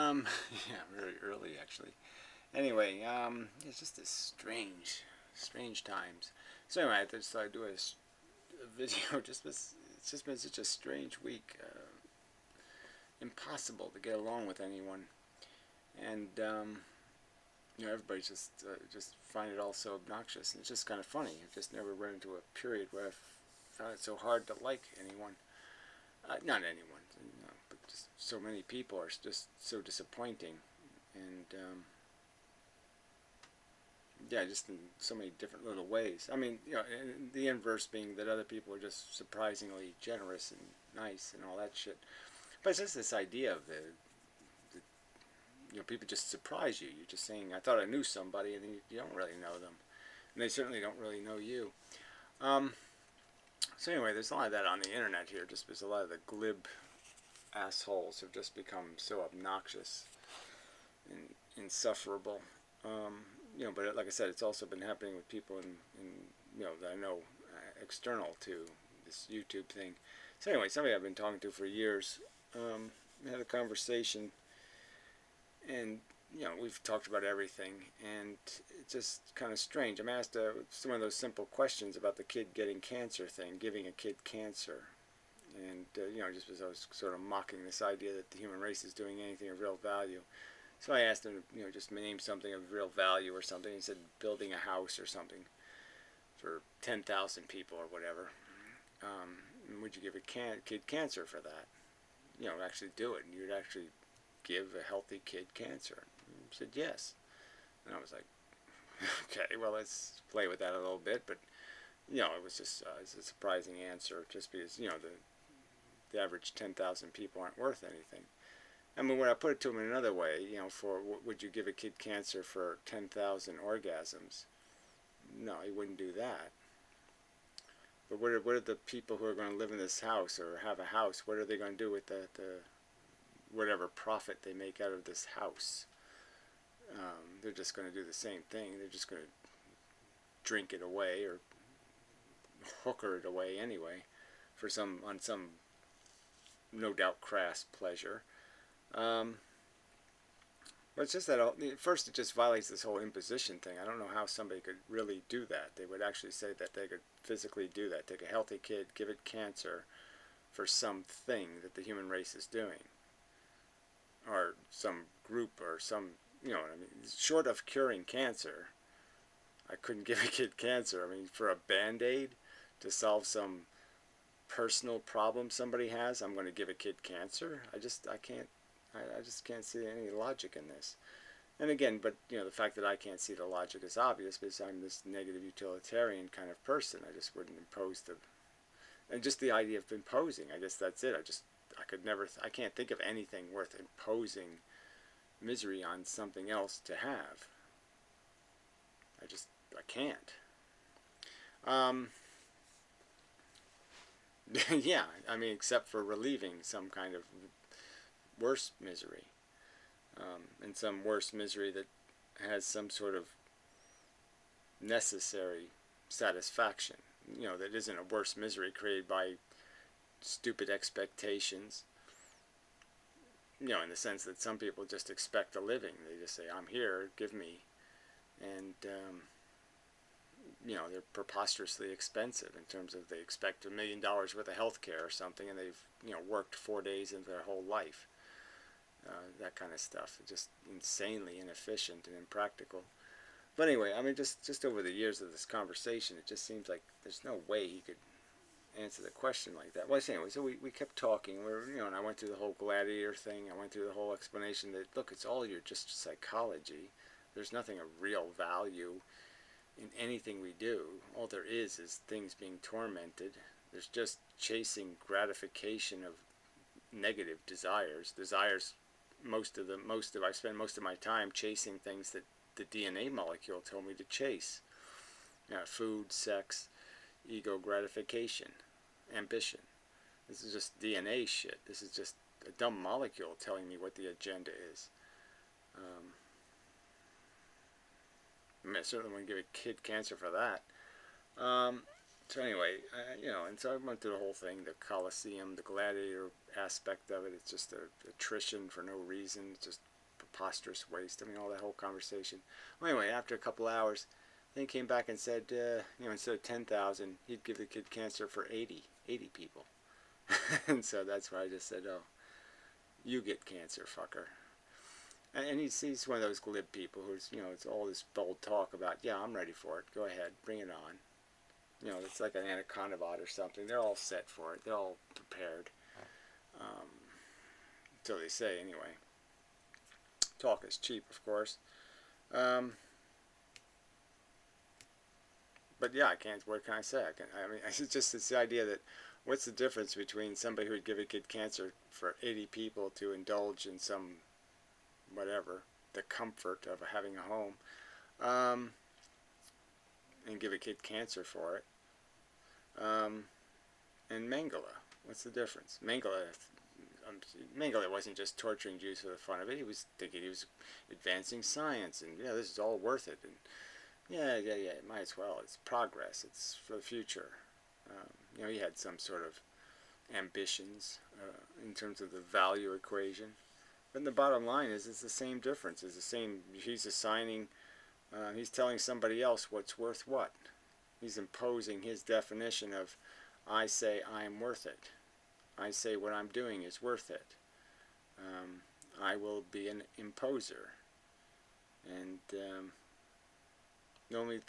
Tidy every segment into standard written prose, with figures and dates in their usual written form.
Yeah, very early actually. Anyway, it's just this strange times. So anyway, I just thought I'd do a video. It's just been such a strange week. Impossible to get along with anyone, and everybody just find it all so obnoxious, and it's just kind of funny. I've just never run into a period where I've found it so hard to like anyone. Not anyone, but just so many people are just so disappointing, and yeah, just in so many different little ways. I mean, and the inverse being that other people are just surprisingly generous and nice and all that shit. But it's just this idea of the people just surprise you. You're just saying, I thought I knew somebody, and then you don't really know them, and they certainly don't really know you. Um, so anyway, there's a lot of that on the internet here, just because a lot of the glib assholes have just become so obnoxious and insufferable. But like I said, it's also been happening with people that I know external to this YouTube thing. So anyway, somebody I've been talking to for years, had a conversation, and we've talked about everything, and it's just kind of strange. I'm asked some of those simple questions about the kid getting cancer thing, giving a kid cancer, and just because I was sort of mocking this idea that the human race is doing anything of real value. So I asked him to, just name something of real value or something. He said building a house or something for 10,000 people or whatever. Would you give a kid cancer for that? Actually do it, and you'd actually give a healthy kid cancer. He said yes. And I was like, okay, well, let's play with that a little bit. But, it was just it's a surprising answer, just because, the average 10,000 people aren't worth anything. I mean, when I put it to him in another way, would you give a kid cancer for 10,000 orgasms? No, he wouldn't do that. But what are the people who are going to live in this house or have a house, what are they going to do with the whatever profit they make out of this house? They're just going to do the same thing. They're just going to drink it away or hooker it away anyway on some no doubt crass pleasure. But it's just that first it just violates this whole imposition thing. I don't know how somebody could really do that. They would actually say that they could physically do that. Take a healthy kid, give it cancer for something that the human race is doing, or some group, or some, what I mean. Short of curing cancer, I couldn't give a kid cancer. I mean, for a Band-Aid to solve some personal problem somebody has, I'm going to give a kid cancer. I just can't see any logic in this. And again, but the fact that I can't see the logic is obvious because I'm this negative utilitarian kind of person. I just wouldn't impose and just the idea of imposing, I guess that's it. I can't think of anything worth imposing misery on something else to have. I can't. Yeah, I mean, except for relieving some kind of worse misery, and some worse misery that has some sort of necessary satisfaction, that isn't a worse misery created by stupid expectations, in the sense that some people just expect a living. They just say, I'm here, give me, and they're preposterously expensive in terms of they expect $1 million worth of health care or something, and they've worked 4 days into their whole life. That kind of stuff. It's just insanely inefficient and impractical. But anyway, I mean, just over the years of this conversation, it just seems like there's no way he could answer the question like that. Well, anyway, so we kept talking. And I went through the whole gladiator thing. I went through the whole explanation that, look, it's all your just psychology. There's nothing of real value in anything we do. All there is things being tormented. There's just chasing gratification of negative desires. I spend most of my time chasing things that the DNA molecule told me to chase. Food, sex, ego gratification, ambition. This is just DNA shit. This is just a dumb molecule telling me what the agenda is. I certainly wouldn't give a kid cancer for that. So anyway, and so I went through the whole thing, the Colosseum, the gladiator aspect of it. It's just attrition for no reason. It's just preposterous waste. I mean, all that whole conversation. Well, anyway, after a couple hours, then he came back and said, instead of 10,000, he'd give the kid cancer for 80 people. And so that's why I just said, oh, you get cancer, fucker. And he's one of those glib people who's, it's all this bold talk about, yeah, I'm ready for it. Go ahead, bring it on. It's like an anaconda bot or something. They're all set for it. They're all prepared. So they say, anyway. Talk is cheap, of course. But yeah, what can I say? It's just this idea that what's the difference between somebody who would give a kid cancer for 80 people to indulge in some, whatever, the comfort of having a home, and give a kid cancer for it, and Mengele. What's the difference? Mengele wasn't just torturing Jews for the fun of it. He was thinking he was advancing science, and this is all worth it. And yeah, might as well. It's progress. It's for the future. He had some sort of ambitions in terms of the value equation. But the bottom line is, it's the same difference. It's the same. He's assigning. He's telling somebody else what's worth what. He's imposing his definition of, I say I am worth it. I say what I'm doing is worth it. I will be an imposer. And the only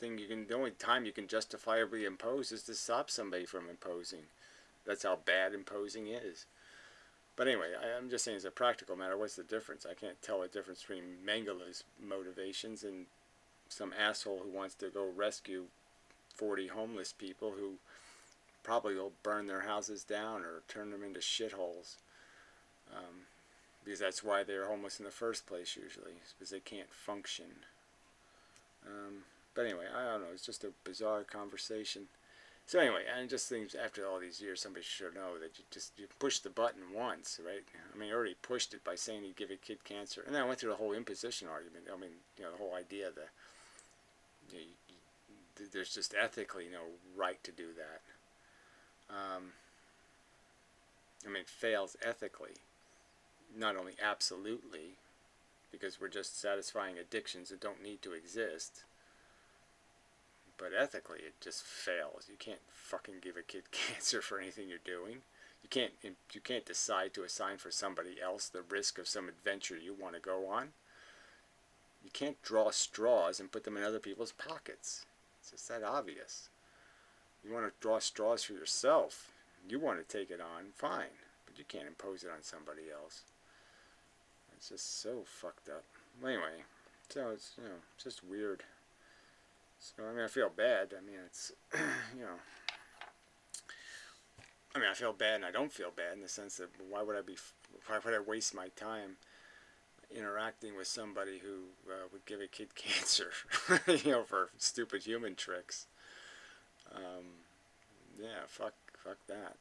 time you can justifiably impose is to stop somebody from imposing. That's how bad imposing is. But anyway, I'm just saying as a practical matter, what's the difference? I can't tell the difference between Mengele's motivations and some asshole who wants to go rescue 40 homeless people who probably will burn their houses down or turn them into shitholes. Because that's why they're homeless in the first place usually, because they can't function. But anyway, I don't know, it's just a bizarre conversation. So anyway, I just think after all these years, somebody should know that you push the button once, right? I already pushed it by saying he'd give a kid cancer. And then I went through the whole imposition argument. The whole idea that there's just ethically no right to do that. It fails ethically, not only absolutely, because we're just satisfying addictions that don't need to exist, but ethically it just fails. You can't fucking give a kid cancer for anything you're doing. You can't decide to assign for somebody else the risk of some adventure you want to go on. You can't draw straws and put them in other people's pockets. It's just that obvious. You want to draw straws for yourself. You want to take it on, fine. But you can't impose it on somebody else. It's just so fucked up. Anyway, so it's, it's just weird. So, I feel bad. It's, I feel bad and I don't feel bad in the sense that why would I waste my time interacting with somebody who would give a kid cancer, for stupid human tricks. Yeah, fuck that.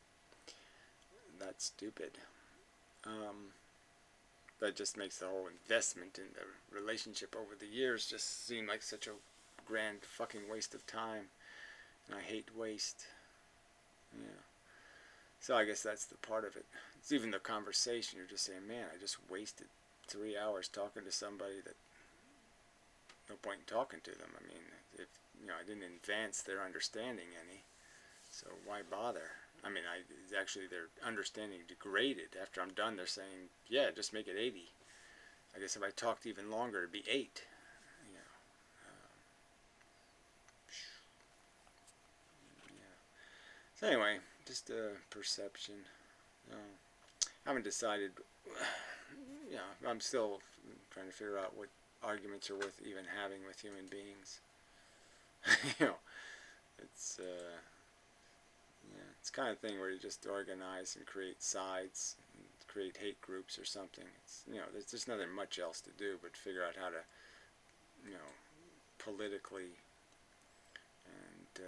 That's stupid. That just makes the whole investment in the relationship over the years just seem like such a grand fucking waste of time. And I hate waste. Yeah. So I guess that's the part of it. It's even the conversation. You're just saying, man, I just wasted 3 hours talking to somebody that no point in talking to them. If I didn't advance their understanding any, so why bother? Actually their understanding degraded. After I'm done, they're saying, yeah, just make it 80. I guess if I talked even longer, it'd be 8. So anyway, just a perception. I haven't decided. I'm still trying to figure out what arguments are worth even having with human beings. It's it's kind of thing where you just organize and create sides, and create hate groups or something. It's there's just nothing much else to do but figure out how to politically and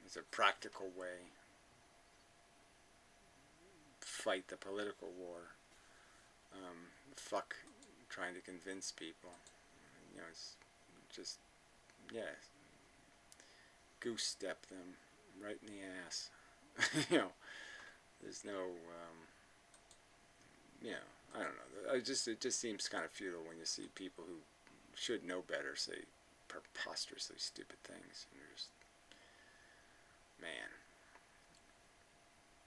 as a practical way fight the political war. Fuck trying to convince people. It's just, goose step them right in the ass. There's no, I don't know. it just seems kind of futile when you see people who should know better say preposterously stupid things, and you're just, man,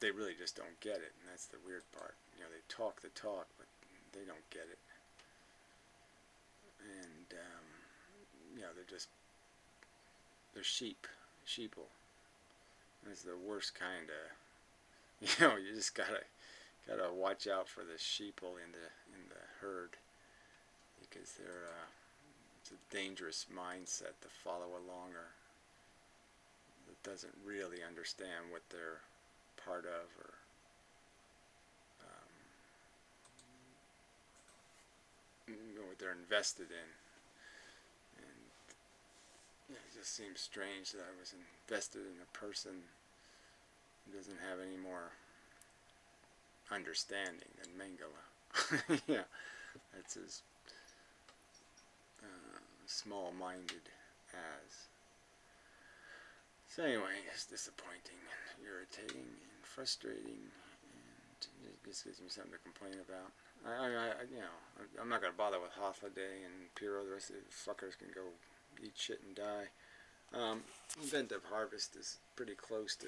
they really just don't get it, and that's the weird part. You know, they talk the talk, but they don't get it, and you know, they're sheeple. That's the worst kind of. You know, you just gotta watch out for the sheeple in the herd, because it's a dangerous mindset to follow along, or that doesn't really understand what they're part of, or you know, what they're invested in. And yeah, it just seems strange that I was invested in a person who doesn't have any more understanding than Mengele. Yeah, that's as small-minded as. So anyway, it's disappointing and irritating and frustrating, and it just gives me something to complain about. You know, I'm not gonna bother with Hoffaday and Piro. The rest of the fuckers can go eat shit and die. Inventive Harvest is pretty close to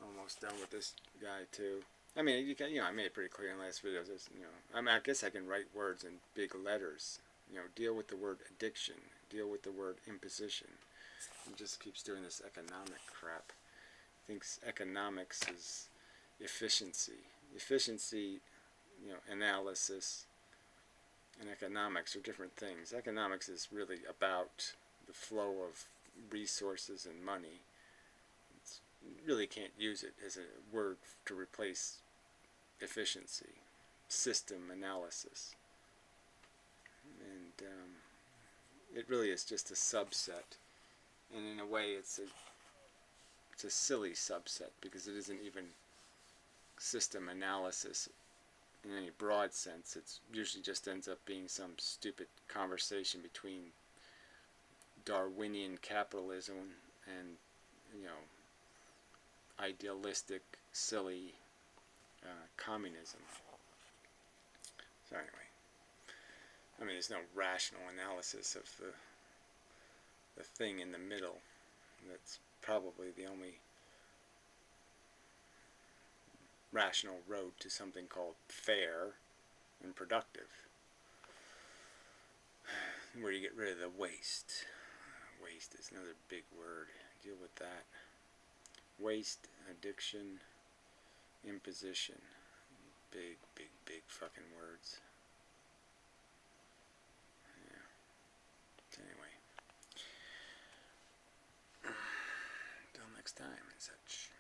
almost done with this guy too. I mean, you know, I made it pretty clear in the last videos. You know, I mean, I guess I can write words in big letters. You know, deal with the word addiction. Deal with the word imposition. He just keeps doing this economic crap. Thinks economics is efficiency. Efficiency, you know, analysis, and economics are different things. Economics is really about the flow of resources and money. You really can't use it as a word to replace efficiency, system analysis. And it really is just a subset. And in a way, it's a silly subset, because it isn't even system analysis in any broad sense. It usually just ends up being some stupid conversation between Darwinian capitalism and, you know, idealistic, silly communism. So anyway, I mean, there's no rational analysis of the thing in the middle. That's probably the only rational road to something called fair and productive, where you get rid of the waste. Waste is another big word. Deal with that. Waste, addiction, imposition. Big, big, big fucking words. Yeah. Anyway. Until next time and such.